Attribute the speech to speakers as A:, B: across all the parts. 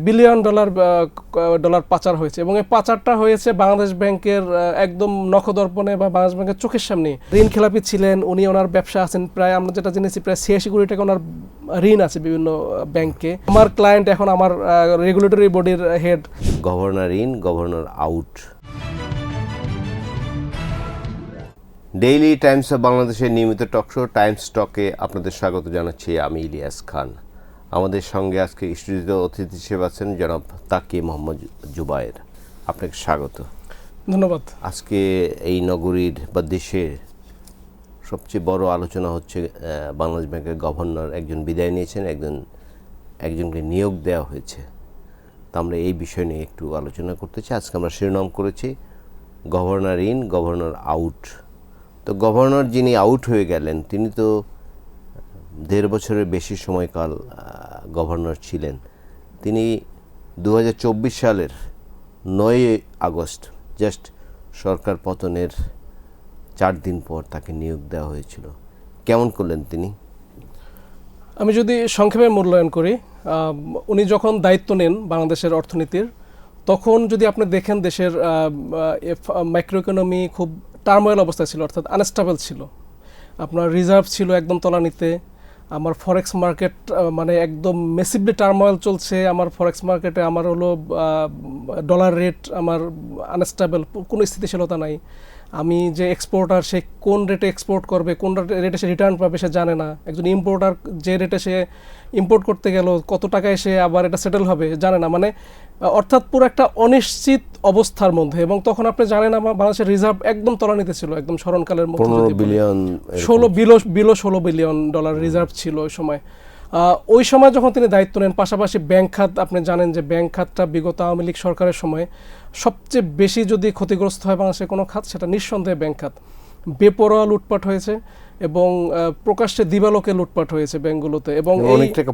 A: Billion dollar পাচার হয়েছে এবং এই পাচারটা হয়েছে বাংলাদেশ ব্যাংকের একদম নখদর্পণে বা বাংলাদেশ ব্যাংকের চোখের সামনে। ঋণ খেলাপি ছিলেন উনি, ওনার ব্যবসা আছেন প্রায়, আমরা যেটা জেনেছি প্রায় 86 কোটি টাকা ওনার ঋণ আছে বিভিন্ন ব্যাংকে। আমার ক্লায়েন্ট এখন আমার রেগুলেটরি বডির head.
B: Governor in, governor out. Daily Times of বাংলাদেশের নিয়মিত টকশো টাইমস টকে আপনাদের স্বাগত জানাচ্ছি আমি ইলিয়াস খান। আমাদের সঙ্গে আজকে স্টুডিওতে অতিথি হিসেবে আছেন জনাব তাকি মোহাম্মদ জুবায়ের। আপনাকে স্বাগত।
A: ধন্যবাদ।
B: আজকে এই নগরীর বা দেশের সবচেয়ে বড় আলোচনা হচ্ছে বাংলাদেশ ব্যাংকের গভর্নর একজন বিদায় নিয়েছেন, একজনকে নিয়োগ দেওয়া হয়েছে। তা আমরা এই বিষয় নিয়ে একটু আলোচনা করতে চাই। আজকে আমরা শিরোনাম করেছি গভর্নর ইন, গভর্নর আউট। তো গভর্নর যিনি আউট হয়ে গেলেন তিনি তো 1.5 বছরের বেশি সময়কাল গভর্নর ছিলেন। তিনি 2024 সালের 9 আগস্ট জাস্ট সরকার পতনের 4 দিন পর তাকে নিয়োগ দেওয়া হয়েছিল। কেমন করলেন তিনি?
A: আমি যদি সংক্ষেপে মূল্যায়ন করি, উনি যখন দায়িত্ব নেন বাংলাদেশের অর্থনীতির, তখন যদি আপনি দেখেন দেশের মাইক্রো ইকোনমি খুব টার্মোয়েল অবস্থায় ছিল, অর্থাৎ আনস্টেবল ছিল। আপনার রিজার্ভ ছিল একদম তলানিতে। আমার ফরেক্স মার্কেট মানে একদম মেসিভলি টার্মোয়েল চলছে। আমার ফরেক্স মার্কেটে আমার হলো ডলার রেট আমার আনস্টেবল, কোনো স্থিতিশীলতা নাই। আমি যে এক্সপোর্টার, সে কোন রেটে এক্সপোর্ট করবে, কোন রেটে সে রিটার্ন পাবে সে জানে না। একজন ইম্পোর্টার যে রেটে সে ইম্পোর্ট করতে গেল, কত টাকায় সে আবার এটা সেটেল হবে জানে না। মানে অর্থাৎ পুরো একটা অনিশ্চিত অবস্থার মধ্যে। এবং তখন আপনি জানেন আমার বাংলাদেশের রিজার্ভ একদম তলানিতে ছিল, একদম স্মরণকালের মধ্যে 16 বিলিয়ন ডলার রিজার্ভ ছিল ওই সময়। ওই সময় যখন তিনি দায়িত্ব নেন, পাশাপাশি ব্যাংক খাত, আপনি জানেন যে ব্যাংক খাতটা বিগত আওয়ামী লীগ সরকারের সময় সবচেয়ে বেশি যদি ক্ষতিগ্রস্ত হয় বাংলাদেশের কোনো খাত, সেটা নিঃসন্দেহে ব্যাংক খাত। বেপরোয়া লুটপাট হয়েছে এবং প্রকাশ্যে দিবালোকে লুটপাট হয়েছে ব্যাংকগুলোতে, এবং
B: অনেক টাকা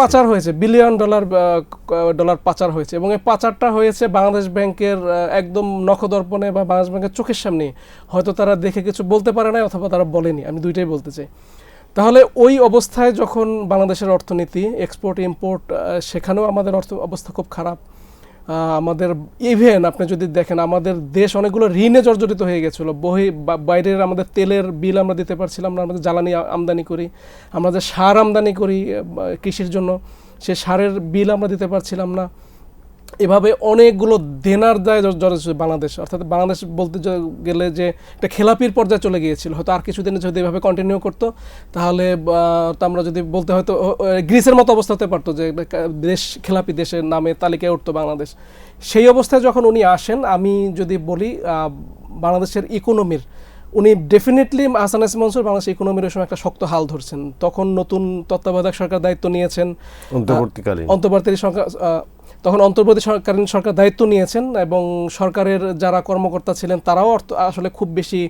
B: পাচার হয়েছে,
A: বিলিয়ন ডলার পাচার হয়েছে। এবং এই পাচারটা হয়েছে বাংলাদেশ ব্যাংকের একদম নখদর্পণে বা বাংলাদেশ ব্যাংকের চোখের সামনে। হয়তো তারা দেখে কিছু বলতে পারে না, অথবা তারা বলেনি, আমি দুইটাই বলতে চাই। তাহলে ওই অবস্থায় যখন বাংলাদেশের অর্থনীতি এক্সপোর্ট ইম্পোর্ট, সেখানেও আমাদের অবস্থা খুব খারাপ। আমাদের ইভেন আপনি যদি দেখেন আমাদের দেশ অনেকগুলো ঋণে জর্জরিত হয়ে গেছিলো। বাইরের আমাদের তেলের বিল আমরা দিতে পারছিলাম না। আমাদের জ্বালানি আমদানি করি, আমরা যে সার আমদানি করি কৃষির জন্য, সে সারের বিল আমরা দিতে পারছিলাম না। এভাবে অনেকগুলো দেনার দায় জড়িত বাংলাদেশ। অর্থাৎ বাংলাদেশ বলতে গেলে যে একটা খেলাপির পর্যায়ে চলে গিয়েছিল। হয়তো আর কিছুদিন যদি এভাবে কন্টিনিউ করতো, তাহলে আমরা যদি বলতে হয়তো গ্রিসের মতো অবস্থা হতে পারতো, যে দেশ খেলাপি দেশের নামে তালিকায় উঠতো বাংলাদেশ। সেই অবস্থায় যখন উনি আসেন, আমি যদি বলি বাংলাদেশের ইকোনমির, উনি ডেফিনেটলি হাসান এস মনসুর বাংলাদেশের ইকোনমির সময় একটা শক্ত হাল ধরছেন। তখন নতুন তত্ত্বাবধায়ক সরকার দায়িত্ব নিয়েছেন, অন্তর্বর্তীকালীন সরকার দায়িত্ব নিয়েছেন, এবং সরকারের যারা কর্মকর্তা ছিলেন তারাও আসলে খুব বেশি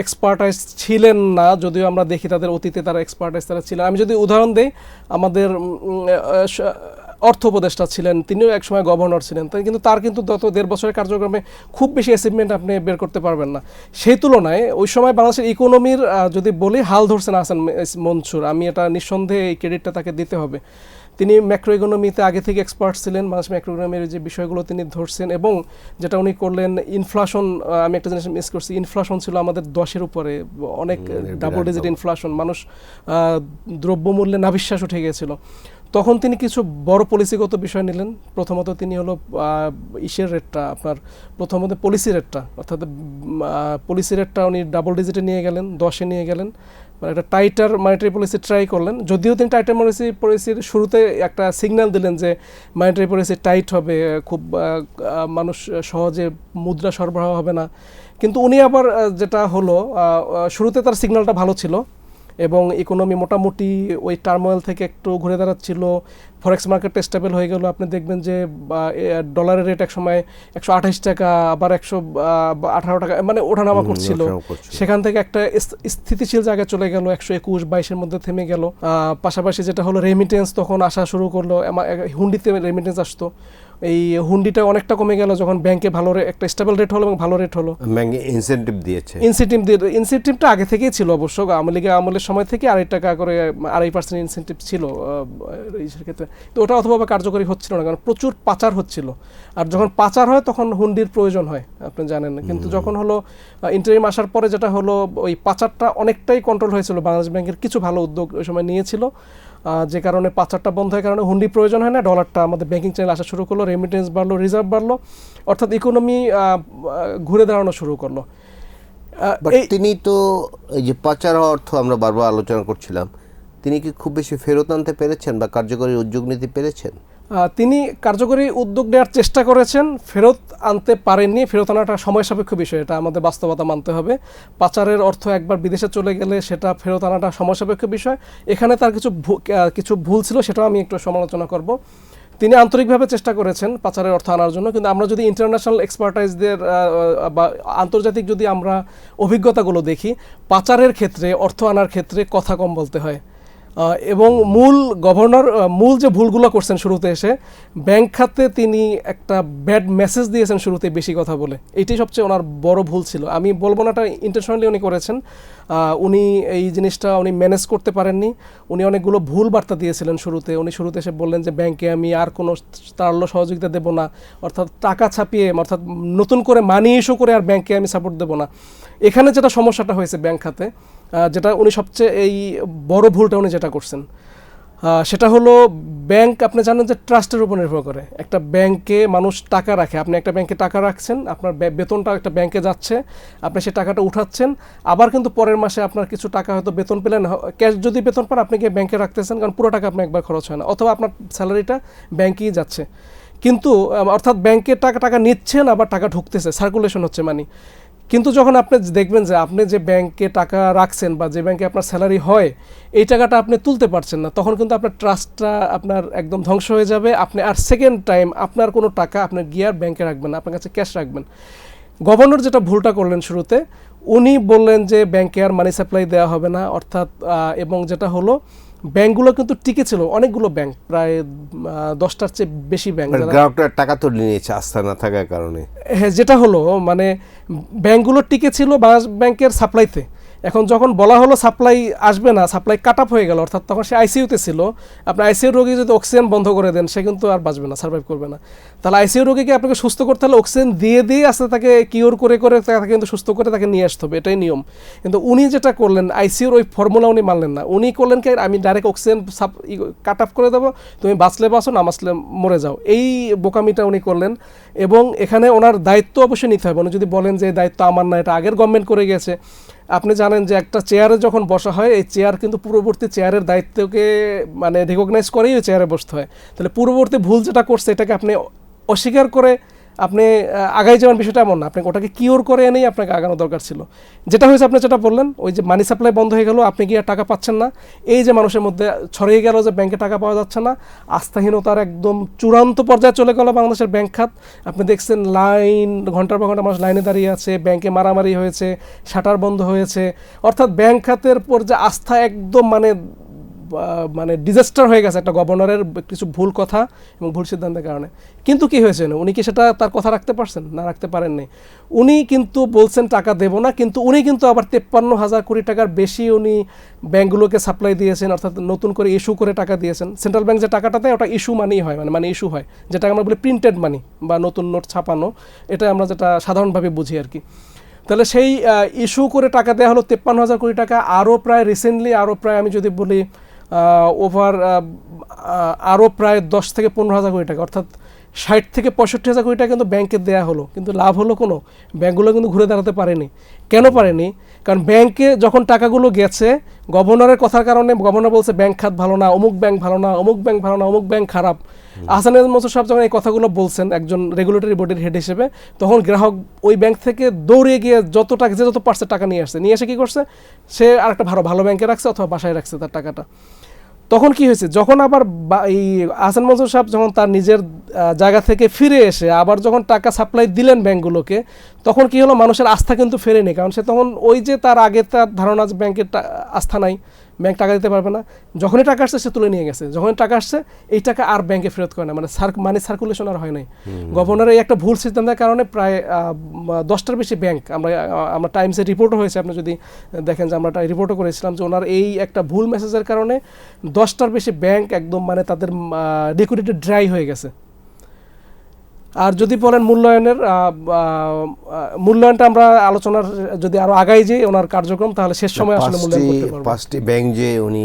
A: এক্সপার্টাইজ ছিলেন না, যদিও আমরা দেখি তাদের অতীতে তারা এক্সপার্টাইজ তারা ছিলেন। আমি যদি উদাহরণ দিই, আমাদের অর্থ উপদেষ্টা ছিলেন, তিনিও একসময় গভর্নর ছিলেন, কিন্তু তার গত 1.5 বছরের কার্যক্রমে খুব বেশি অ্যাচিভমেন্ট আপনি বের করতে পারবেন না। সেই তুলনায় ওই সময় বাংলাদেশের ইকোনমির যদি বলি হাল ধরছেন হাসান মনসুর, আমি এটা নিঃসন্দেহে এই ক্রেডিটটা তাকে দিতে হবে। তিনি ম্যাক্রো ইকোনমিতে আগে থেকে এক্সপার্ট ছিলেন। বাংলাদেশ ম্যাক্রো ইকোনমির যে বিষয়গুলো তিনি ধরছেন, এবং যেটা উনি করলেন ইনফ্লেশন, আমি একটা জিনিস মিস করছি, ইনফ্লেশন ছিল আমাদের 10-এর উপরে, অনেক ডাবল ডিজিট ইনফ্লেশন, মানুষ দ্রব্যমূল্যে নাভিশ্বাস উঠে গিয়েছিল। তখন তিনি কিছু বড় পলিসিগত বিষয় নিলেন। প্রথমত তিনি হলো পলিসি রেটটা, অর্থাৎ পলিসি রেটটা উনি ডাবল ডিজিটে নিয়ে গেলেন, 10-এ নিয়ে গেলেন। মানে একটা টাইটার মনিটারি পলিসি ট্রাই করলেন। যদিও তিনি টাইটার পলিসির শুরুতে একটা সিগন্যাল দিলেন যে মনিটারি পলিসি টাইট হবে, খুব মানুষ সহজে মুদ্রা সরবরাহ হবে না, কিন্তু উনি আবার যেটা হলো, শুরুতে তার সিগন্যালটা ভালো ছিল এবং ইকোনমি মোটামুটি ওই টার্মোয়েল থেকে একটু ঘুরে দাঁড়াচ্ছিল, ফরেক্স মার্কেট স্টেবল হয়ে গেল। আপনি দেখবেন যে ডলারের রেট এক সময় 128 টাকা, আবার 118 টাকা, মানে ওঠানামা করছিল। সেখান থেকে একটা স্থিতিশীল জায়গায় চলে গেল, 121-22-এর মধ্যে থেমে গেল। পাশাপাশি যেটা হলো রেমিটেন্স তখন আসা শুরু করলো, হুন্ডিতে রেমিটেন্স আসতো। এই হুন্ডিটা অনেকটা কমে গেল যখন ব্যাংকে ভালো একটা স্টেবল রেট হলো এবং ভালো রেট হলো।
B: ব্যাংকে ইনসেনটিভ দিয়েছে।
A: ইনসেন্টিভটা আগে থেকেই ছিল অবশ্য, আওয়ামী লীগের আমলের সময় থেকে 2.5 করে 2.5% ইনসেন্টিভ ছিল এই ক্ষেত্রে। তো ওটা অথবা কার্যকরী হচ্ছিল না, কারণ প্রচুর পাচার হচ্ছিল। আর যখন পাচার হয় তখন হুন্ডির প্রয়োজন হয়, আপনি জানেন। কিন্তু যখন হলো ইন্টারিম আসার পরে যেটা হলো, ওই পাচারটা অনেকটাই কন্ট্রোল হয়েছিল। বাংলাদেশ ব্যাংকের কিছু ভালো উদ্যোগ ওই সময় নিয়েছিল, যে কারণে পাচারটা বন্ধ হয়, কারণে হুন্ডি প্রয়োজন হয় না, ডলারটা আমাদের ব্যাংকিং চ্যানেল আসা শুরু করলো, রেমিটেন্স বাড়লো, রিজার্ভ বাড়লো, অর্থাৎ ইকোনমি ঘুরে দাঁড়ানো শুরু করলো।
B: তিনি তো এই যে পাচার অর্থ আমরা বারবার আলোচনা করছিলাম, তিনি কি খুব বেশি ফেরত আনতে পেরেছেন বা কার্যকরী উদ্যোগ নিতে পেরেছেন?
A: তিনি কার্যকরী উদ্যোগ নেওয়ার চেষ্টা করেছেন, ফেরত আনতে পারেননি। ফেরত আনাটা সময় সাপেক্ষ বিষয়, এটা আমাদের বাস্তবতা মানতে হবে। পাচারের অর্থ একবার বিদেশে চলে গেলে সেটা ফেরত আনাটা সময় সাপেক্ষ বিষয়। এখানে তার কিছু ভুল ছিল, সেটাও আমি একটু সমালোচনা করব। তিনি আন্তরিকভাবে চেষ্টা করেছেন পাচারের অর্থ আনার জন্য, কিন্তু আমরা যদি ইন্টারন্যাশনাল এক্সপার্টাইজদের বা আন্তর্জাতিক যদি আমরা অভিজ্ঞতাগুলো দেখি, পাচারের ক্ষেত্রে, অর্থ আনার ক্ষেত্রে কথা কম বলতে হয়। এবং গভর্নর মূল যে ভুলগুলো করছেন শুরুতে এসে, ব্যাংক খাতে তিনি একটা ব্যাড মেসেজ দিয়েছেন শুরুতে বেশি কথা বলে। এইটাই সবচেয়ে ওনার বড় ভুল ছিল। আমি বলবো না এটা ইন্টেনশনালি উনি করেছেন, উনি এই জিনিসটা উনি ম্যানেজ করতে পারেননি। উনি অনেকগুলো ভুল বার্তা দিয়েছিলেন শুরুতে। উনি শুরুতে এসে বললেন যে ব্যাংকে আমি আর কোনো তারল্য সহযোগিতা দেবো না, অর্থাৎ টাকা ছাপিয়ে, অর্থাৎ নতুন করে মানি ইস্যু করে আর ব্যাংকে আমি সাপোর্ট দেবো না। এখানে যেটা সমস্যাটা হয়েছে ব্যাংক খাতে, যেটা উনি সবচেয়ে এই বড় ভুলটা উনি যেটা করছেন, সেটা হলো ব্যাংক, আপনি জানেন যে ট্রাস্টের উপর নির্ভর করে। একটা ব্যাংকে মানুষ টাকা রাখে, আপনি একটা ব্যাংকে টাকা রাখছেন, আপনার বেতনটা একটা ব্যাংকে যাচ্ছে, আপনি সেই টাকাটা উঠাচ্ছেন, আবার কিন্তু পরের মাসে আপনার কিছু টাকা হয়তো বেতন পেলেন, ক্যাশ যদি বেতন পান আপনি গিয়ে ব্যাংকে রাখতেছেন, কারণ পুরো টাকা আপনি একবার খরচ হয় না, অথবা আপনার স্যালারিটা ব্যাংকেই যাচ্ছে। কিন্তু অর্থাৎ ব্যাংকে টাকা নিচ্ছেন, আবার টাকা ঢুকতেছে, সার্কুলেশন হচ্ছে মানি। কিন্তু যখন আপনি দেখবেন যে আপনি যে ব্যাংকে টাকা রাখছেন বা যে ব্যাংকে আপনার স্যালারি হয়, এই টাকাটা আপনি তুলতে পারছেন না, তখন কিন্তু আপনার ট্রাস্টটা আপনার একদম ধ্বংস হয়ে যাবে। আপনি আর সেকেন্ড টাইম আপনার কোনো টাকা আপনার গিয়ে আর ব্যাংকে রাখবেন না, আপনার কাছে ক্যাশ রাখবেন। গভর্নর যেটা ভুলটা করলেন শুরুতে, উনি বললেন যে ব্যাংকে আর মানি সাপ্লাই দেওয়া হবে না, অর্থাৎ এবং যেটা হলো ব্যাংকগুলো কিন্তু টিকে ছিল, অনেকগুলো ব্যাংক, প্রায় 10টার চেয়ে বেশি ব্যাংক,
B: গ্রাহকরা টাকা তো নিয়েছে আস্থা না থাকার কারণে।
A: হ্যাঁ, যেটা হলো মানে ব্যাংকগুলো টিকে ছিল বাংলাদেশ ব্যাংকের সাপ্লাইতে। এখন যখন বলা হলো সাপ্লাই আসবে না, সাপ্লাই কাট আপ হয়ে গেল, অর্থাৎ তখন সে আইসিইউতে ছিল। আপনি আইসিইউ রোগী যদি অক্সিজেন বন্ধ করে দেন, সে কিন্তু আর বাঁচবে না, সার্ভাইভ করবে না। তাহলে আইসিইউ রোগীকে আপনাকে সুস্থ করতে হলে অক্সিজেন দিয়ে আসতে তাকে কিওর করে তাকে কিন্তু সুস্থ করে তাকে নিয়ে আসতে হবে, এটাই নিয়ম। কিন্তু উনি যেটা করলেন, আইসিইউর ওই ফর্মুলা উনি মানলেন না। উনি করলেন কি, আমি ডাইরেক্ট অক্সিজেন কাট আপ করে দেবো, তুমি বাঁচলে বাঁচো, না বাঁচলে মরে যাও, এই বোকামিটা উনি করলেন। এবং এখানে ওনার দায়িত্ব অবশ্যই নিতে হবে। উনি যদি বলেন যে দায়িত্ব আমার না, এটা আগের গভর্নমেন্ট করে গেছে। আপনি জানেন যে একটা চেয়ারে যখন বসা হয়, এই চেয়ার কিন্তু পূর্ববর্তী চেয়ারের দায়িত্বকে মানে রিকগনাইজ করেই ওই চেয়ারে বসতে হয়। তাহলে পূর্ববর্তী ভুল যেটা করছে, এটাকে আপনি অস্বীকার করে আপনি আগাই যাওয়ার বিষয়টা এমন না, আপনাকে ওটাকে কিওর করে এনেই আপনাকে আগানো দরকার ছিল। যেটা হয়েছে, আপনি যেটা বললেন, ওই যে মানি সাপ্লাই বন্ধ হয়ে গেল, আপনি গিয়ে টাকা পাচ্ছেন না, এই যে মানুষের মধ্যে ছড়িয়ে গেল যে ব্যাংকে টাকা পাওয়া যাচ্ছে না, আস্থাহীনতার একদম চূড়ান্ত পর্যায়ে চলে গেল বাংলাদেশের ব্যাংক খাত। আপনি দেখছেন লাইন, ঘন্টার পর ঘন্টা মানুষ লাইনে দাঁড়িয়ে আছে, ব্যাংকে মারামারি হয়েছে, শাটার বন্ধ হয়েছে, অর্থাৎ ব্যাংক খাতের পর যে আস্থা একদম মানে ডিজাস্টার হয়ে গেছে একটা গভর্নরের কিছু ভুল কথা এবং ভুল সিদ্ধান্তের কারণে। কিন্তু কি হয়েছে, উনি কি সেটা তার কথা রাখতে পারছেন? না, রাখতে পারেননি। উনি কিন্তু বলছেন টাকা দেব না, কিন্তু উনি কিন্তু আবার 53,000 কোটি টাকার বেশি উনি ব্যাংকগুলোকে সাপ্লাই দিয়েছেন, অর্থাৎ নতুন করে ইস্যু করে টাকা দিয়েছেন। সেন্ট্রাল ব্যাংক যে টাকাটা দেয় ওটা ইস্যু মানি হয়, মানে ইস্যু হয়, যেটা আমরা বলি প্রিন্টেড মানি বা নতুন নোট ছাপানো, এটা আমরা যেটা সাধারণভাবে বুঝি আর কি। তাহলে সেই ইস্যু করে টাকা দেওয়া হলো 53,000 কোটি টাকা। আরও প্রায় রিসেন্টলি আমি যদি বলি আরও প্রায় 10 থেকে 15,000 কোটি টাকা, অর্থাৎ 60 থেকে 65,000 কোটি টাকা কিন্তু ব্যাংকে দেওয়া হলো, কিন্তু লাভ হলো কোনো? ব্যাংকগুলো কিন্তু ঘুরে দাঁড়াতে পারেনি। কেন পারেনি? কারণ ব্যাংকে যখন টাকাগুলো গেছে, গভর্নরের কথার কারণে, গভর্নর বলছে ব্যাংক খাত ভালো না, অমুক ব্যাংক ভালো না, অমুক ব্যাংক ভালো না, অমুক ব্যাংক খারাপ। আহসান মনসুর সাহেব যখন এই কথাগুলো বলছেন একজন রেগুলেটরি বডির হেড হিসেবে, তখন গ্রাহক ওই ব্যাংক থেকে দৌড়ে গিয়ে যত পারছে টাকা নিয়ে এসে কী করছে, সে আরেকটা ভালো ব্যাংকে রাখছে অথবা বাসায় রাখছে তার টাকাটা। তখন কি হয়েছে, যখন আবার এই আহসান মনসুর সাহেব যখন তার নিজের জায়গা থেকে ফিরে এসে আবার যখন টাকা সাপ্লাই দিলেন ব্যাংকগুলোকে, তখন কি হলো, মানুষের আস্থা কিন্তু ফেরেনি, কারণ সে তখন ওই যে তার আগে তার ধারণা যে ব্যাংকের আস্থা নাই, ব্যাংক টাকা দিতে পারবে না, যখনই টাকা আসছে সে তুলে নিয়ে গেছে, যখনই টাকা আসছে এই টাকা আর ব্যাংকে ফেরত করে না, মানে মানি সার্কুলেশন আর হয় নাই। গভর্নরের এই একটা ভুল সিদ্ধান্তের কারণে প্রায় 10টার বেশি ব্যাংক, আমরা টাইমসে রিপোর্টও হয়েছে, আপনি যদি দেখেন যে আমরা রিপোর্টও করেছিলাম যে ওনার এই একটা ভুল মেসেজের কারণে 10টার বেশি ব্যাংক একদম মানে তাদের লিকুইডিটি ড্রাই হয়ে গেছে। আর যদি বলেন মূল্যায়নের, মূল্যায়নটা আমরা আলোচনার যদি আরো আগাই যাই ওনার কার্যক্রম, তাহলে শেষ সময় আসলে মূল্যায়ন করতে পারবো।
B: 5টি ব্যাংক যে উনি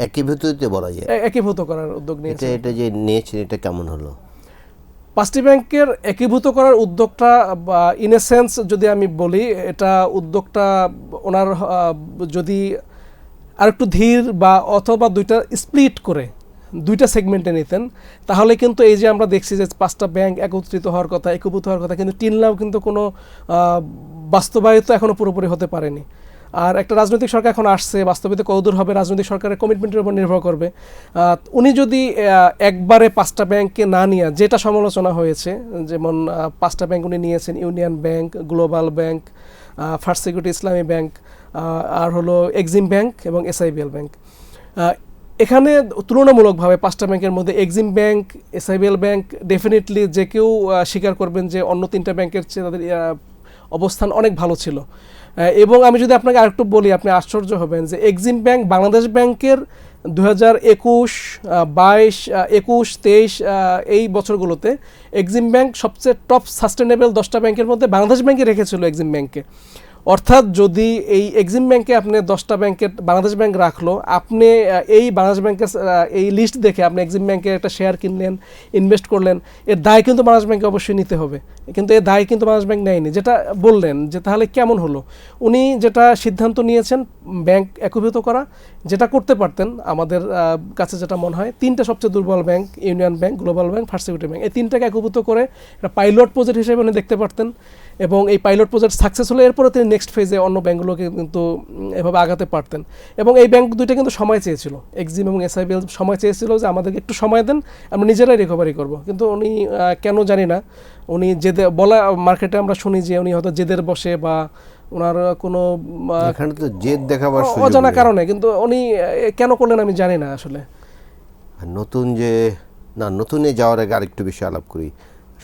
B: একীভূত বলা যায়,
A: একীভূত করার উদ্যোগ নিয়েছে,
B: এটা যে নিয়েছেন এটা কেমন হলো?
A: 5টি ব্যাংকের একীভূত করার উদ্যোগটা ইন এ সেন্স যদি আমি বলি, এটা উদ্যোগটা ওনার যদি আরেকটু ধীর বা অথবা দুইটা স্প্লিট করে দুইটা সেগমেন্টে নিতেন, তাহলে কিন্তু এই যে আমরা দেখছি যে 5টা ব্যাংক একত্রিত হওয়ার কথা, একীভূত হওয়ার কথা, কিন্তু টিনলাও কিন্তু কোনো বাস্তবায়িত এখনো পুরোপুরি হতে পারেনি। আর একটা রাজনৈতিক সরকার এখন আসছে, বাস্তবিত কতদূর হবে রাজনৈতিক সরকারের কমিটমেন্টের উপর নির্ভর করবে। উনি যদি একবারে 5টা ব্যাংককে না নিয়ে, যেটা সমালোচনা হয়েছে, যেমন 5টা ব্যাংক উনি নিয়েছেন, union bank, global bank, first security ইসলামী ব্যাংক, আর হলো এক্সিম ব্যাংক এবং এসআইবিএল ব্যাংক। এখানে তুলনামূলকভাবে 5টা ব্যাংকের মধ্যে Exim bank, SIBL bank definitely যে কেউ স্বীকার করবেন যে অন্য 3টা ব্যাংকের চেয়ে তাদের অবস্থান অনেক ভালো ছিল। এবং আমি যদি আপনাকে আরেকটু বলি, আপনি আশ্চর্য হবেন যে এক্সিম ব্যাংক বাংলাদেশ ব্যাংকের 2021, 22, 21, 23 এই বছরগুলোতে এক্সিম ব্যাংক সবচেয়ে টপ সাস্টেনেবল 10টা ব্যাংকের মধ্যে বাংলাদেশ ব্যাংকে রেখেছিল এক্সিম ব্যাংকে। অর্থাৎ যদি এই এক্সিম ব্যাংকে আপনি 10টা ব্যাংকের বাংলাদেশ ব্যাংক রাখলো, আপনি এই বাংলাদেশ ব্যাংকের এই লিস্ট দেখে আপনি এক্সিম ব্যাংকের একটা শেয়ার কিনলেন, ইনভেস্ট করলেন, এর দায় কিন্তু বাংলাদেশ ব্যাংকে অবশ্যই নিতে হবে, কিন্তু এর দায় কিন্তু বাংলাদেশ ব্যাংক নেয়নি। যেটা বললেন যে তাহলে কেমন হলো, উনি যেটা সিদ্ধান্ত নিয়েছেন ব্যাংক একীভূত করা, যেটা করতে পারতেন আমাদের কাছে যেটা মনে হয়, 3টা সবচেয়ে দুর্বল bank, union bank, global bank, first security bank, এই 3টাকে একীভূত করে একটা পাইলট প্রজেক্ট হিসেবে উনি দেখতে পারতেন, এবং এই পাইলট প্রজেক্ট সাকসেস হলে এরপরে তিনি নেক্সট ফেজে অন্য ব্যাংকগুলোকে কিন্তু এভাবে আগাতে পারতেন। এবং এই ব্যাংক দুইটা কিন্তু সময় চেয়েছিল, এক্সিম এবং এসআইবিএল সময় চেয়েছিল যে আমাদেরকে একটু সময় দেন, আমরা নিজেরাই রিকভারি করব, কিন্তু উনি কেন জানি না, উনি জেদে বলা, মার্কেটে আমরা শুনি যে উনি হয়তো জেদের বসে বা ওনার কোনো
B: এখানে তো জেদ দেখাবার
A: অজানা কারণে, কিন্তু উনি কেন করলেন আমি জানি না আসলে।
B: নতুনে যাওয়ার আগে আরেকটু বেশি আলাপ করি।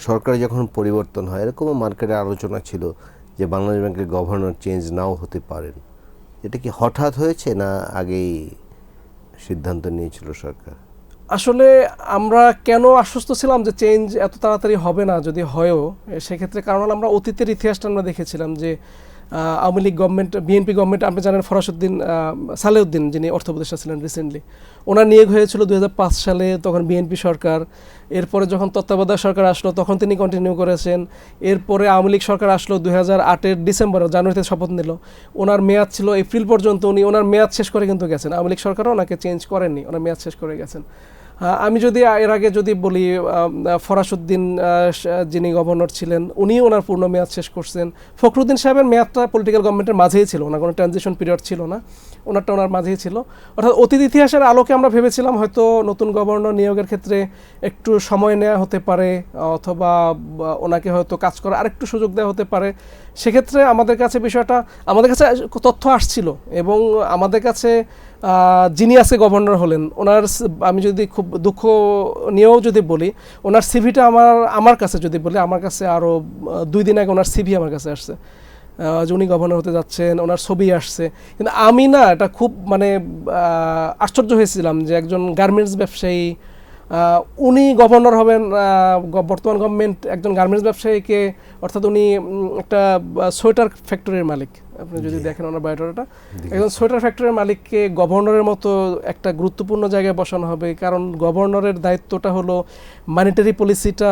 B: সরকার যখন পরিবর্তন হয়, এরকমও মার্কেটে আলোচনা ছিল যে বাংলাদেশ ব্যাংকের গভর্নর চেঞ্জ নাও হতে পারেন। এটা কি হঠাৎ হয়েছে না আগেই সিদ্ধান্ত নিয়েছিল সরকার?
A: আসলে আমরা কেন আশ্বস্ত ছিলাম যে চেঞ্জ এত তাড়াতাড়ি হবে না, যদি হয়ও সেক্ষেত্রে কারণ আমরা অতীতের ইতিহাসটা আমরা দেখেছিলাম যে Awami League government, BNP government, আপনি জানেন ফরাসউদ্দিন সালেউদ্দিন যিনি অর্থ উপদেষ্টা ছিলেন রিসেন্টলি, ওনার নিয়োগ হয়েছিল 2005 সালে, তখন বিএনপি সরকার। এরপরে যখন তত্ত্বাবধায়ক সরকার আসলো তখন তিনি কন্টিনিউ করেছেন। এরপরে আওয়ামী লীগ সরকার আসলো 2008-এর ডিসেম্বরে, জানুয়ারিতে শপথ নিল, ওনার মেয়াদ ছিল এপ্রিল পর্যন্ত, উনি ওনার মেয়াদ শেষ করে কিন্তু গেছেন। আওয়ামী লীগ সরকারও ওনাকে চেঞ্জ করেননি, ওনার মেয়াদ শেষ করে গেছেন। আমি যদি এর আগে যদি বলি, ফরাসউদ্দিন যিনি গভর্নর ছিলেন উনি ওনার পূর্ণ মেয়াদ শেষ করছেন। ফখরুদ্দিন সাহেবের মেয়াদটা পলিটিক্যাল গভর্নমেন্টের মাঝেই ছিল, ওনার কোনো ট্রানজিশন পিরিয়ড ছিল না, ওনারটা ওনার মাঝেই ছিল। অর্থাৎ অতীত ইতিহাসের আলোকে আমরা ভেবেছিলাম হয়তো নতুন গভর্নর নিয়োগের ক্ষেত্রে একটু সময় নেওয়া হতে পারে, অথবা ওনাকে হয়তো কাজ করার আরেকটু সুযোগ দেওয়া হতে পারে। সেক্ষেত্রে আমাদের কাছে বিষয়টা, আমাদের কাছে তথ্য আসছিল, এবং আমাদের কাছে যিনি আজকে গভর্নর হলেন ওনার, আমি যদি খুব দুঃখ নিয়েও যদি বলি, ওনার সিভিটা আমার কাছে যদি বলি, আমার কাছে আরও 2 দিন আগে ওনার সিভি আমার কাছে আসছে, যে উনি গভর্নর হতে যাচ্ছেন, ওনার ছবি আসছে। কিন্তু আমি না এটা খুব মানে আশ্চর্য হয়েছিলাম যে একজন গার্মেন্টস ব্যবসায়ী উনি গভর্নর হবেন, বর্তমান গভর্নমেন্ট একজন গার্মেন্টস ব্যবসায়ীকে, অর্থাৎ উনি একটা সোয়েটার ফ্যাক্টরির মালিক, আপনি যদি দেখেন ওনার বায়োডাটাটা, একজন সোয়েটার ফ্যাক্টরির মালিককে গভর্নরের মতো একটা গুরুত্বপূর্ণ জায়গায় বসানো হবে। কারণ গভর্নরের দায়িত্বটা হলো মানিটারি পলিসিটা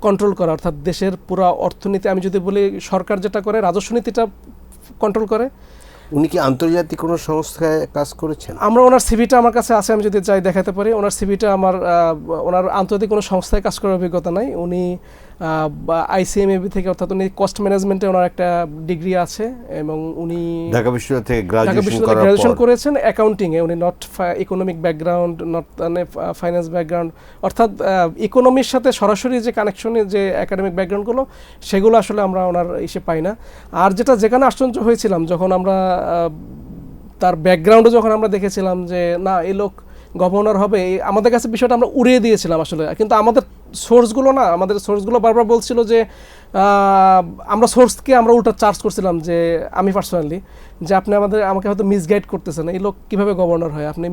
A: কন্ট্রোল করা, অর্থাৎ দেশের পুরো অর্থনীতি, আমি যদি বলি সরকার যেটা করে রাজস্ব নীতিটা কন্ট্রোল করে,
B: উনি কি আন্তর্জাতিক কোনো সংস্থায় কাজ করেছেন?
A: আমরা ওনার সিভিটা আমার কাছে আছে, আমি যদি চাই দেখাতে পারি। ওনার সিভিটা আমার ওনার আন্তর্জাতিক কোনো সংস্থায় কাজ করার অভিজ্ঞতা নাই। উনি আইসিএমএবি থেকে, অর্থাৎ উনি কস্ট ম্যানেজমেন্টে ওনার একটা ডিগ্রি আছে এবং উনি
B: ঢাকা বিশ্ববিদ্যালয় থেকে
A: গ্রাজুয়েশন
B: গ্রাজুয়েশন
A: করেছেন অ্যাকাউন্টিংয়ে। উনি not economic background, not finance background, অর্থাৎ ইকোনমির সাথে সরাসরি যে কানেকশনে যে একাডেমিক ব্যাকগ্রাউন্ডগুলো সেগুলো আসলে আমরা ওনার ইসে পাই না। আর যেখানে আশ্চর্য হয়েছিলাম যখন আমরা তার ব্যাকগ্রাউন্ডে যখন আমরা দেখেছিলাম যে না এই লোক গভর্নর হবে, আমাদের কাছে বিষয়টা আমরা উড়িয়ে দিয়েছিলাম আসলে। কিন্তু আমাদের সোর্সগুলো বারবার বলছিল যে আমরা সোর্সকে আমরা উল্টা চার্জ করছিলাম, যে আমি পার্সোনালি, যে আমাকে হয়তো মিসগাইড করতেছেন, এই লোক কীভাবে গভর্নর হয়, আপনি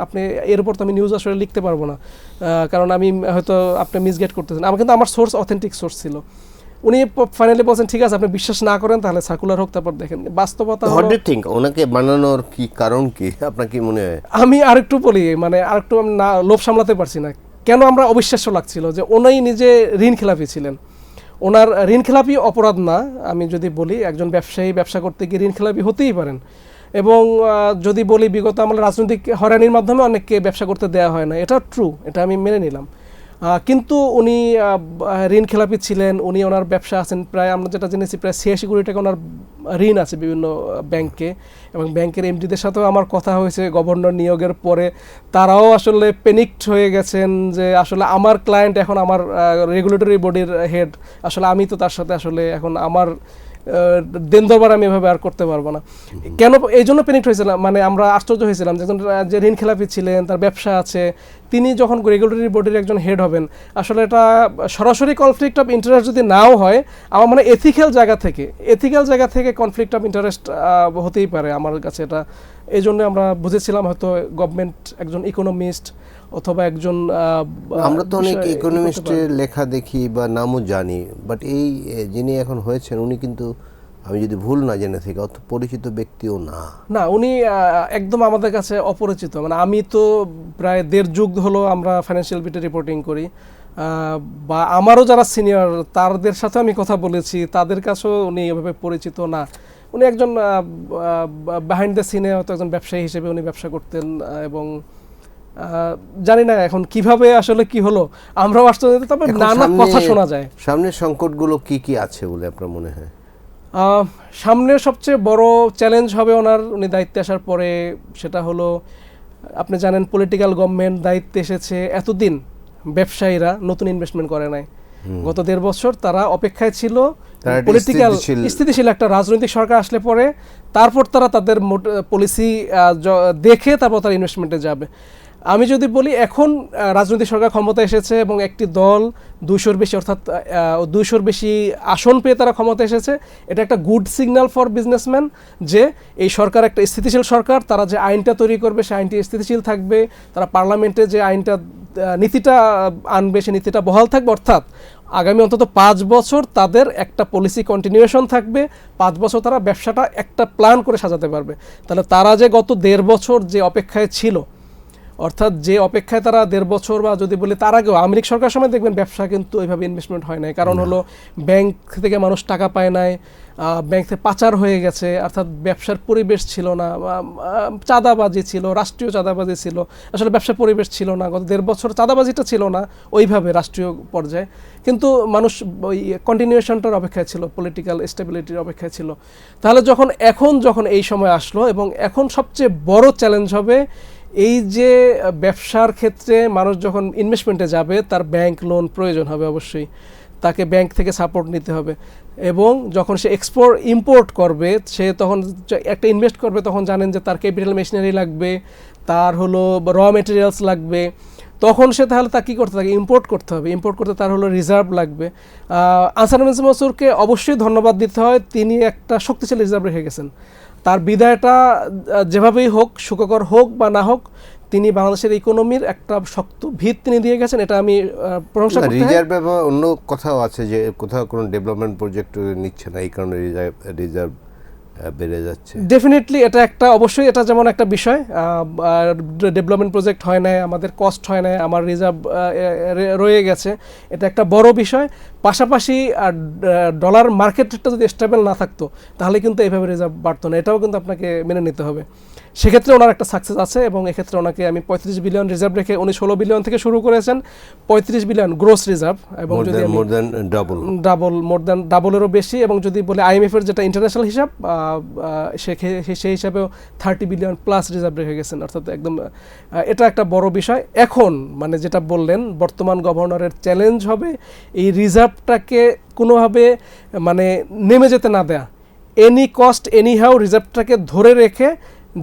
A: আপনি এর উপর তো আমি নিউজ আসলে লিখতে পারবো না, কারণ আমি হয়তো আপনি মিসগাইড করতেছেন। কিন্তু আমার সোর্স অথেন্টিক সোর্স ছিল। উনি ফাইনালি বলছেন ঠিক আছে আপনি বিশ্বাস না করেন তাহলে সার্কুলার হোক, তারপর দেখেন। বাস্তবতা হলো
B: ওনাকে বানানোর কি কারণ, কি আপনার কি মনে হয়?
A: আমি আরেকটু বলি, আরেকটু আমি না লোভ সামলাতে পারছি না, কেন আমরা অবিশ্বাস্য লাগছিল যে উনি নিজে ঋণ খেলাপি ছিলেন। ওনার ঋণ খেলাপি অপরাধ না, আমি যদি বলি একজন ব্যবসায়ী ব্যবসা করতে গিয়ে ঋণ খেলাপি হতেই পারেন। এবং যদি বলি বিগত আমরা রাজনৈতিক হয়রানির মাধ্যমে অনেককে ব্যবসা করতে দেওয়া হয় না, এটা ট্রু, এটা আমি মেনে নিলাম। কিন্তু উনি ঋণ খেলাপি ছিলেন। উনি ওনার ব্যবসা আছেন প্রায়, আমরা যেটা জেনেছি প্রায় 86 কোটি টাকা ওনার ঋণ আছে বিভিন্ন ব্যাংকে, এবং ব্যাংকের এমডিদের সাথেও আমার কথা হয়েছে গভর্নর নিয়োগের পরে। তারাও আসলে প্যানিকড হয়ে গেছেন যে আসলে আমার ক্লায়েন্ট এখন আমার রেগুলেটরি বডির হেড, আসলে আমি তো তার সাথে আসলে এখন আমার দেন দরবার আমি এভাবে আর করতে পারবো না। কেন এই জন্য প্যানিক হয়েছিলাম, আমরা আশ্চর্য হয়েছিলাম যে ঋণ খেলাপি ছিলেন, তার ব্যবসা আছে, তিনি যখন রেগুলেটরি বডির একজন হেড হবেন, আসলে এটা সরাসরি কনফ্লিক্ট অফ ইন্টারেস্ট যদি নাও হয়, আমার মানে এথিক্যাল জায়গা থেকে কনফ্লিক্ট অফ ইন্টারেস্ট হতেই পারে আমার কাছে এটা। এই জন্য আমরা বুঝেছিলাম হয়তো গভর্নমেন্ট একজন ইকোনমিস্ট অথবা একজন,
B: আমরা তো অনেক ইকোনমিস্টের লেখা দেখি বা নামও জানি, বাট এই যিনি এখন হয়েছেন উনি কিন্তু, আমি যদি ভুল না জেনে থাকি, অত পরিচিত ব্যক্তিও না।
A: উনি একদম আমাদের কাছে অপরিচিত। আমি তো প্রায় 1.5 যুগ হলো আমরা ফাইন্যান্সিয়াল বিটে রিপোর্টিং করি, বা আমারও যারা সিনিয়র তাদের সাথে আমি কথা বলেছি, তাদের কাছেও উনি এভাবে পরিচিত না। উনি একজন বিহাইন্ড দ্য সিনে হয়তো একজন ব্যবসায়ী হিসেবে উনি ব্যবসা করতেন, এবং জানি না এখন কিভাবে আসলে কি হলো, আমরাও আশ্চর্য, তবে নানা কথা শোনা যায়।
B: সামনের সংকটগুলো কি কি আছে বলে আপনার মনে হয়?
A: সামনের সবচেয়ে বড় চ্যালেঞ্জ হবে উনি দায়িত্বে আসার পরে, সেটা হলো আপনি জানেন পলিটিক্যাল গভর্নমেন্ট দায়িত্বে এসেছে, এতদিন ব্যবসায়ীরা নতুন ইনভেস্টমেন্ট করে নাই। গত 1.5 বছর তারা অপেক্ষায় ছিল পলিটিক্যাল স্থিতিশীল একটা রাজনৈতিক সরকার আসলে পরে, তারপর তারা তাদের পলিসি দেখে তারপর তারা ইনভেস্টমেন্টে যাবে। আমি যদি বলি এখন রাজনৈতিক সরকার ক্ষমতা এসেছে এবং একটি দল 200-র বেশি, অর্থাৎ 200-র বেশি আসন পেয়ে তারা ক্ষমতা এসেছে, এটা একটা গুড সিগন্যাল ফর বিজনেসম্যান যে এই সরকার একটা স্থিতিশীল সরকার। তারা যে আইনটা তৈরি করবে সেই আইনটি স্থিতিশীল থাকবে, তারা পার্লামেন্টে যে আইনটা নীতিটা আনবে সেই নীতিটা বহাল থাকবে, অর্থাৎ আগামী অন্তত 5 বছর তাদের একটা পলিসি কন্টিনিউয়েশন থাকবে, 5 বছর তারা ব্যবসাটা একটা প্ল্যান করে সাজাতে পারবে। তাহলে তারা যে গত 1.5 বছর যে অপেক্ষায় ছিল, অর্থাৎ যে অপেক্ষায় তারা 1.5 বছর, বা যদি বলি তার আগেও আওয়ামী লীগ সরকার সময় দেখবেন ব্যবসা কিন্তু ওইভাবে ইনভেস্টমেন্ট হয় নাই, কারণ হলো ব্যাংক থেকে মানুষ টাকা পায় নাই, ব্যাংক থেকে পাচার হয়ে গেছে, অর্থাৎ ব্যবসার পরিবেশ ছিল না, চাঁদাবাজি ছিল, রাষ্ট্রীয় চাঁদাবাজি ছিল, আসলে ব্যবসার পরিবেশ ছিল না। গত 1.5 বছর চাঁদাবাজিটা ছিল না ওইভাবে রাষ্ট্রীয় পর্যায়ে, কিন্তু মানুষ ওই কন্টিনিউয়েশনটার অপেক্ষায় ছিল, পলিটিক্যাল স্টেবিলিটির অপেক্ষায় ছিল। তাহলে যখন এই সময় আসলো, এবং এখন সবচেয়ে বড় চ্যালেঞ্জ হবে এই যে ব্যবসার ক্ষেত্রে মানুষ যখন ইনভেস্টমেন্টে যাবে তার ব্যাংক লোন প্রয়োজন হবে, অবশ্যই তাকে ব্যাংক থেকে সাপোর্ট নিতে হবে। এবং যখন সে ইম্পোর্ট করবে, সে তখন একটা ইনভেস্ট করবে, তখন জানেন যে তার ক্যাপিটাল মেশিনারি লাগবে, তার হলো র মেটেরিয়ালস লাগবে, তখন সে তাহলে তা কী করতে থাকে, ইম্পোর্ট করতে হবে। ইম্পোর্ট করতে তার হলো রিজার্ভ লাগবে। আনসার মনসুরকে অবশ্যই ধন্যবাদ দিতে হয়, তিনি একটা শক্তিশালী রিজার্ভ রেখে গেছেন। তার বিদায়টা যেভাবেই হোক, সুখকর হোক বা না হোক, তিনি বাংলাদেশের ইকোনমির একটা শক্ত ভিত তিনি দিয়ে গেছেন, এটা আমি প্রশংসা করতে।
B: রিজার্ভ অন্য কথাও আছে যে কোথাও কোনো ডেভেলপমেন্ট প্রজেক্ট নিচ্ছে না, এই কারণে রিজার্ভ বেড়ে যাচ্ছে?
A: ডেফিনেটলি এটা একটা, অবশ্যই এটা যেমন একটা বিষয়, ডেভেলপমেন্ট প্রজেক্ট হয় না, আমাদের কস্ট হয় না, আমার রিজার্ভ রয়ে গেছে, এটা একটা বড় বিষয়। পাশাপাশি ডলার মার্কেটটা যদি স্টেবল না থাকতো তাহলে কিন্তু এইভাবে রিজার্ভ বাড়তো না, এটাও কিন্তু আপনাকে মেনে নিতে হবে। সেক্ষেত্রে ওনার একটা সাকসেস আছে এবং এক্ষেত্রে ওনাকে আমি 35 বিলিয়ন রিজার্ভ রেখে, উনি 16 বিলিয়ন থেকে শুরু করেছেন, 35 বিলিয়ন গ্রোস রিজার্ভ, এবং যদি মোর দ্যান ডাবলেরও বেশি, এবং যদি বলে IMF এর যেটা ইন্টারন্যাশনাল হিসাব, সেই হিসাবেও 30 বিলিয়ন প্লাস রিজার্ভ রেখে গেছেন, অর্থাৎ একদম এটা একটা বড় বিষয়। এখন মানে যেটা বললেন, বর্তমান গভর্নরের চ্যালেঞ্জ হবে এই রিজার্ভটাকে কোনোভাবে মানে নেমে যেতে না দেয়া, এনি কস্ট এনি হাউ রিজার্ভটাকে ধরে রেখে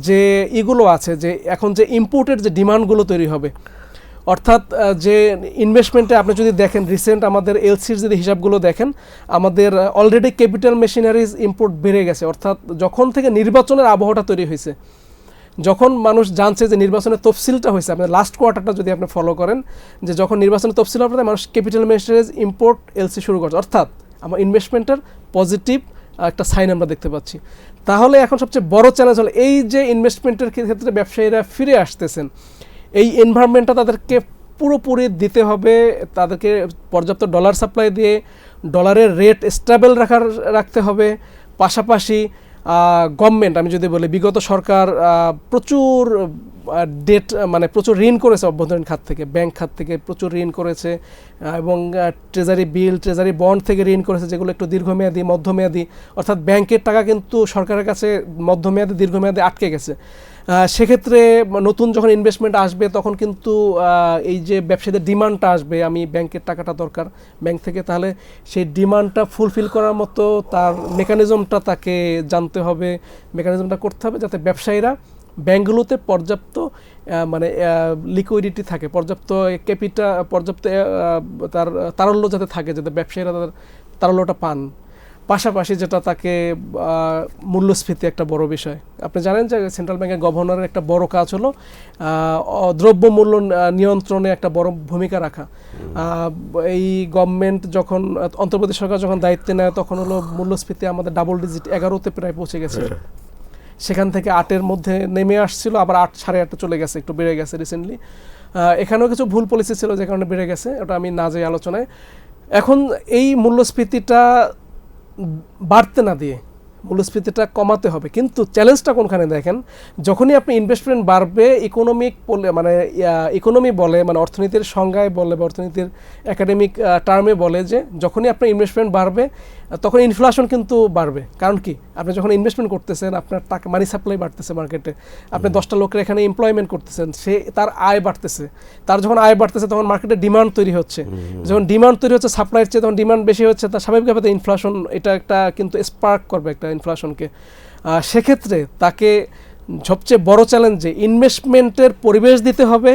A: যে এগুলো আছে, যে এখন যে ইম্পোর্টের যে ডিমান্ডগুলো তৈরি হবে, অর্থাৎ যে ইনভেস্টমেন্টে আপনি যদি দেখেন রিসেন্ট আমাদের এলসির যদি হিসাবগুলো দেখেন, আমাদের অলরেডি ক্যাপিটাল মেশিনারিজ ইম্পোর্ট বেড়ে গেছে। অর্থাৎ যখন থেকে নির্বাচনের আবহাওয়াটা তৈরি হয়েছে, যখন মানুষ জানছে যে নির্বাচনের তফসিলটা হয়েছে, আপনার লাস্ট কোয়ার্টারটা যদি আপনি ফলো করেন, যে যখন নির্বাচনের তফসিল হবে মানুষ ক্যাপিটাল মেশিনারিজ ইম্পোর্ট এলসি শুরু করছে, অর্থাৎ আমার ইনভেস্টমেন্টের পজিটিভ একটা সাইন আমরা দেখতে পাচ্ছি। তাহলে এখন সবচেয়ে বড় চ্যালেঞ্জ হলো এই যে ইনভেস্টমেন্টের ক্ষেত্রে ব্যবসায়ীরা ফিরে আসতেছেন, এই এনভায়রনমেন্টটা তাদেরকে পুরোপুরি দিতে হবে, তাদেরকে পর্যাপ্ত ডলার সাপ্লাই দিয়ে ডলারের রেট স্টেবল রাখতে হবে। পাশাপাশি গভর্নমেন্ট, আমি যদি বলি বিগত সরকার প্রচুর ডেট মানে প্রচুর ঋণ করেছে, অভ্যন্তরীণ খাত থেকে, ব্যাংক খাত থেকে প্রচুর ঋণ করেছে, এবং ট্রেজারি বিল, ট্রেজারি বন্ড থেকে ঋণ করেছে, যেগুলো একটু দীর্ঘমেয়াদী মধ্যমেয়াদী, অর্থাৎ ব্যাংকের টাকা কিন্তু সরকারের কাছে মধ্যমেয়াদী দীর্ঘমেয়াদী আটকে গেছে। সেক্ষেত্রে নতুন যখন ইনভেস্টমেন্ট আসবে তখন কিন্তু এই যে ব্যবসায়ীদের ডিমান্ডটা আসবে, আমি ব্যাংকের টাকাটা দরকার ব্যাংক থেকে, তাহলে সেই ডিমান্ডটা ফুলফিল করার মতো তার মেকানিজমটা তাকে জানতে হবে, মেকানিজমটা করতে হবে, যাতে ব্যবসায়ীরা ব্যাংকগুলোতে পর্যাপ্ত মানে লিকুইডিটি থাকে, পর্যাপ্ত ক্যাপিটাল, পর্যাপ্ত তার তারল্য যাতে থাকে, যাতে ব্যবসায়ীরা তাদের তারল্যটা পান। পাশাপাশি যেটা তাকে মূল্যস্ফীতি একটা বড় বিষয়, আপনি জানেন যে সেন্ট্রাল ব্যাংকের গভর্নরের একটা বড় কাজ হলো দ্রব্যমূল্য নিয়ন্ত্রণে একটা বড় ভূমিকা রাখা। এই গভর্নমেন্ট যখন, অন্তর্বর্তী সরকার যখন দায়িত্বে নেয়, তখন হলো মূল্যস্ফীতি আমাদের ডাবল ডিজিট 11তে প্রায় পৌঁছে গেছে, সেখান থেকে 8-এর মধ্যে নেমে আসছিল, আবার 8, 8.5 চলে গেছে, একটু বেড়ে গেছে রিসেন্টলি। এখানেও কিছু ভুল পলিসি ছিল যে কারণে বেড়ে গেছে, ওটা আমি না যাই আলোচনায়। এখন এই মূল্যস্ফীতিটা বাড়তে না দিয়ে মূল্যস্ফীতিটা কমাতে হবে, কিন্তু চ্যালেঞ্জটা কোনখানে দেখেন, যখনই আপনি ইনভেস্টমেন্ট বাড়বে, ইকোনমি বলে, মানে অর্থনীতির সংজ্ঞায় বলে বা অর্থনীতির একাডেমিক টার্মে বলে যে যখনই আপনার ইনভেস্টমেন্ট বাড়বে তখন ইনফ্লেশন কিন্তু বাড়বে। কারণ কি, আপনি যখন ইনভেস্টমেন্ট করতেছেন, আপনার টাকা মানি সাপ্লাই বাড়তেছে মার্কেটে, আপনি 10টা লোকের এখানে এমপ্লয়মেন্ট করতেছেন, সে তার আয় বাড়তেছে, তার যখন আয় বাড়তেছে তখন মার্কেটে ডিমান্ড তৈরি হচ্ছে, যখন ডিমান্ড তৈরি হচ্ছে সাপ্লাইয়ের চেয়ে, তখন ডিমান্ড বেশি হচ্ছে, তার স্বাভাবিকভাবে ইনফ্লেশন এটা একটা কিন্তু স্পার্ক করবে একটা ইনফ্লেশনকে। সেক্ষেত্রে তাকে সবচেয়ে বড় চ্যালেঞ্জ যে ইনভেস্টমেন্টের পরিবেশ দিতে হবে,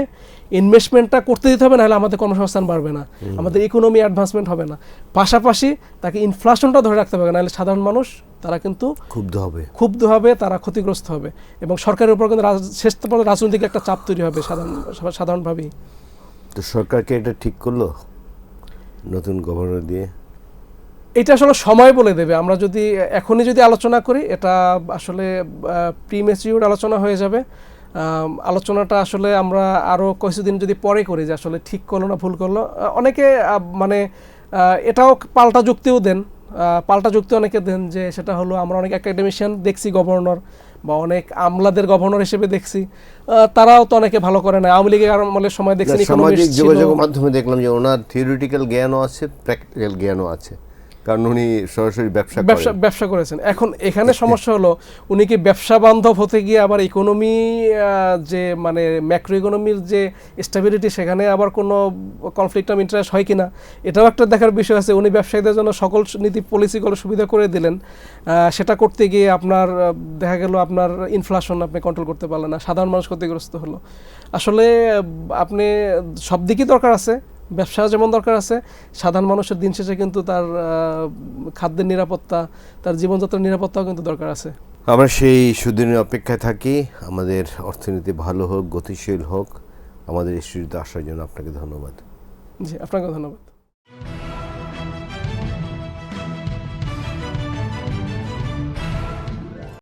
A: ইনভেস্টমেন্টটা করতে দিতে হবে, নাহলে আমাদের কর্মসংস্থান বাড়বে না, আমাদের ইকোনমি অ্যাডভান্সমেন্ট হবে না। পাশাপাশি তাকে ইনফ্লেশনটা ধরে রাখতে হবে, নাহলে সাধারণ মানুষ তারা কিন্তু ক্ষুব্ধ হবে, তারা ক্ষতিগ্রস্ত হবে, এবং সরকারের উপর কিন্তু শেষ পর্যন্ত রাজনৈতিক একটা চাপ তৈরি হবে সাধারণভাবেই।
B: তো সরকারকে এটা ঠিক করলো নতুন গভর্নর দিয়ে?
A: এটা আসলে সময় বলে দেবে। আমরা যদি এখনই যদি আলোচনা করি, এটা আসলে প্রিমেচিউর আলোচনা হয়ে যাবে। আলোচনাটা আসলে আমরা আরও কিছুদিন যদি পরে করি যে আসলে ঠিক করলো না ভুল করলো, অনেকে মানে এটাও পাল্টা যুক্তিও দেন, অনেকে দেন যে সেটা হলো, আমরা অনেক একাডেমিশিয়ান দেখছি গভর্নর বা অনেক আমলাদের গভর্নর হিসেবে দেখছি, তারাও তো অনেকে ভালো করে না। আওয়ামী লীগের আমলের সময় দেখছেন
B: সামাজিক যোগাযোগের মাধ্যমে দেখলাম যে ওনার থিওরিটিক্যাল জ্ঞানও আছে, প্র্যাকটিক্যাল জ্ঞানও আছে, কারণ উনি সরাসরি ব্যবসা করেছেন। এখন এখানে সমস্যা হলো, উনি কি ব্যবসা বান্ধব হতে গিয়ে আবার ইকোনমি যে মানে ম্যাক্রো ইকোনমির যে স্টেবিলিটি, সেখানে আবার কোনো কনফ্লিক্ট অফ ইন্টারেস্ট হয় কিনা, এটাও একটা দেখার বিষয় আছে। উনি ব্যবসায়ীদের জন্য সকল নীতি পলিসিগুলো সুবিধা করে দিলেন, সেটা করতে গিয়ে আপনার দেখা গেল আপনার ইনফ্লেশন আপনি কন্ট্রোল করতে পারলেন না, সাধারণ মানুষ ক্ষতিগ্রস্ত হলো। আসলে আপনি সব দিকই দরকার আছে, ব্যবসা যেমন দরকার আছে, সাধারণ মানুষের দিন শেষে কিন্তু তার খাদ্যের নিরাপত্তা, তার জীবনযাত্রার নিরাপত্তাও কিন্তু দরকার আছে। আমরা সেই সুদিনের অপেক্ষায় থাকি, আমাদের অর্থনীতি ভালো হোক, গতিশীল হোক। আমাদের এই স্টুডিওতে আসার জন্য আপনাকে ধন্যবাদ।
A: জি, আপনাকেও ধন্যবাদ।